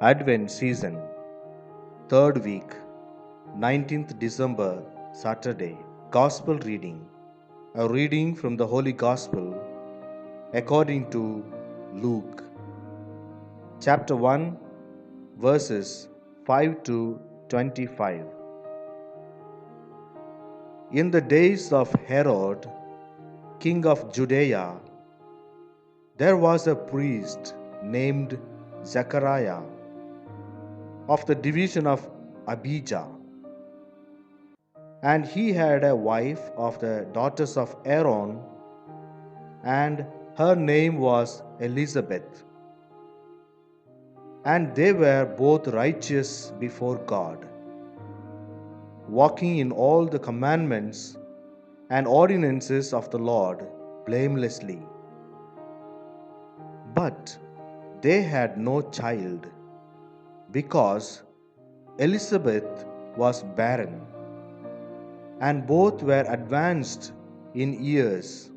Advent season, third week, 19th December, Saturday. Gospel reading. A reading from the Holy Gospel according to Luke. Chapter 1, verses 5 to 25. In the days of Herod, king of Judea, there was a priest named Zechariah of the division of Abijah. And he had a wife of the daughters of Aaron, and her name was Elizabeth. And they were both righteous before God, walking in all the commandments and ordinances of the Lord blamelessly. But they had no child, because Elizabeth was barren, and both were advanced in years.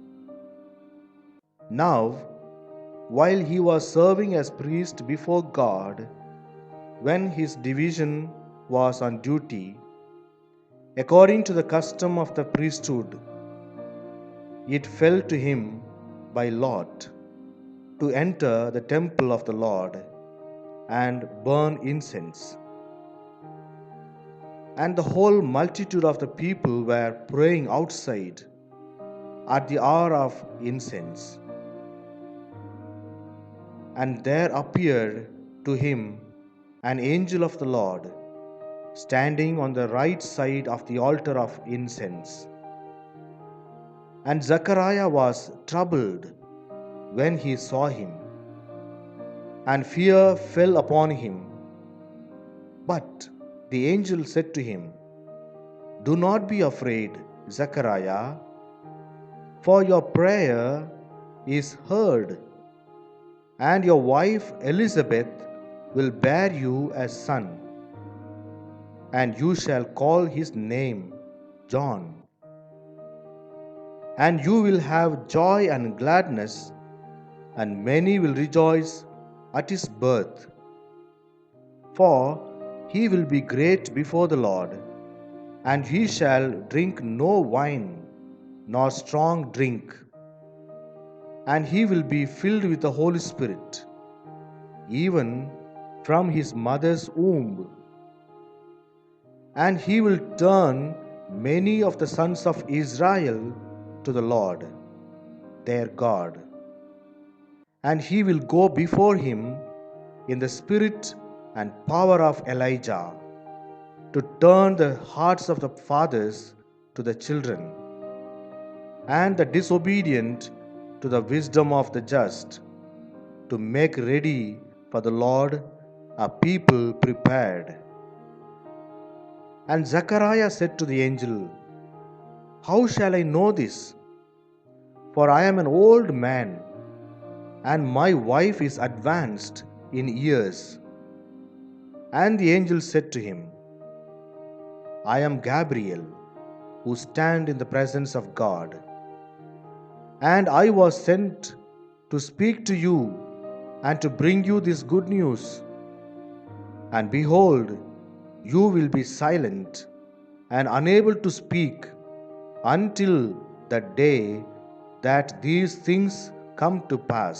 Now, while he was serving as priest before God, when his division was on duty, according to the custom of the priesthood, it fell to him by lot to enter the temple of the Lord and burn incense. And the whole multitude of the people were praying outside at the hour of incense. And there appeared to him an angel of the Lord, standing on the right side of the altar of incense. And Zechariah was troubled when he saw him, and fear fell upon him. But the angel said to him, "Do not be afraid, Zechariah, for your prayer is heard, and your wife Elizabeth will bear you a son, and you shall call his name John. And you will have joy and gladness, and many will rejoice at his birth. For he will be great before the Lord, and he shall drink no wine nor strong drink, and he will be filled with the Holy Spirit, even from his mother's womb. And he will turn many of the sons of Israel to the Lord, their God. And he will go before him in the spirit and power of Elijah, to turn the hearts of the fathers to the children, and the disobedient to the wisdom of the just, to make ready for the Lord a people prepared." And Zechariah said to the angel, "How shall I know this? For I am an old man, and my wife is advanced in years." And the angel said to him, "I am Gabriel, who stand in the presence of God, and I was sent to speak to you and to bring you this good news. And behold, you will be silent and unable to speak until the day that these things come to pass,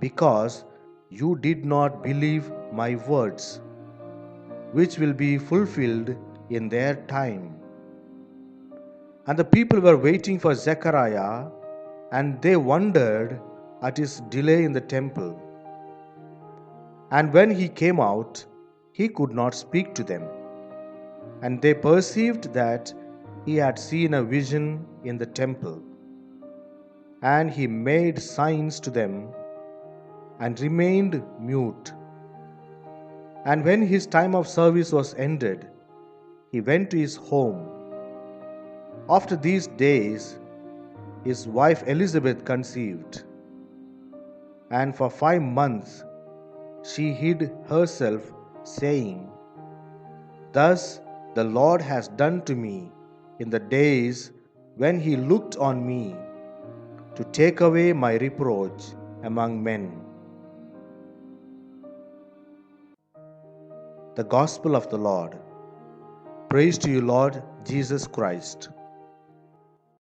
because you did not believe my words, which will be fulfilled in their time." And the people were waiting for Zechariah, and they wondered at his delay in the temple. And when he came out, he could not speak to them. And they perceived that he had seen a vision in the temple. And he made signs to them and remained mute. And when his time of service was ended, he went to his home. After these days, his wife Elizabeth conceived, and for 5 months she hid herself, saying, "Thus the Lord has done to me in the days when he looked on me, to take away my reproach among men." The Gospel of the Lord. Praise to you, Lord Jesus Christ.